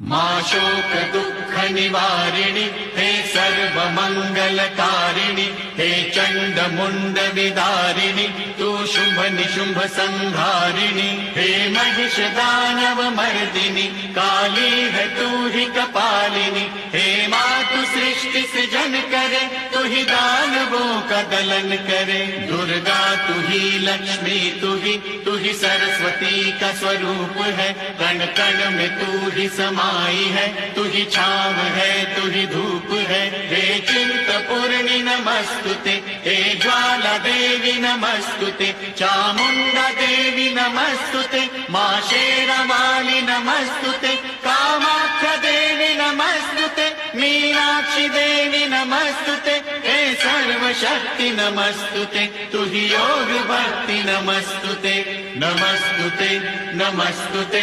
मां शोक दुःख निवारिणि हे सर्व मंगलकारिणि हे चंड मुंड विदारिणि तू शुभ निशुंभ संहारिणि हे महिष दानव मर्दिनि काली है तू ही कपालिनी हे मातु सृष्टि सृजन करे तू ही दानवों का दलन करे दुर्गा तू ही लक्ष्मी तू ही सरस्वती का स्वरूप है कण कण में तू ही समाई है तू ही छाव है तू ही धूप है हे चिंतपूर्णि नमस्तुते हे ज्वाला देवी नमस्तुते चामुंडा देवी नमस्तुते मां शेरावाली नमस्तुते कामाख्या देवी नमस्तुते मीनाक्षी देवी नमस्तुते हे सर्वशक्ति नमस्तुते तू ही योग भक्ति नमस्तुते नमस्तुते नमस्तुते।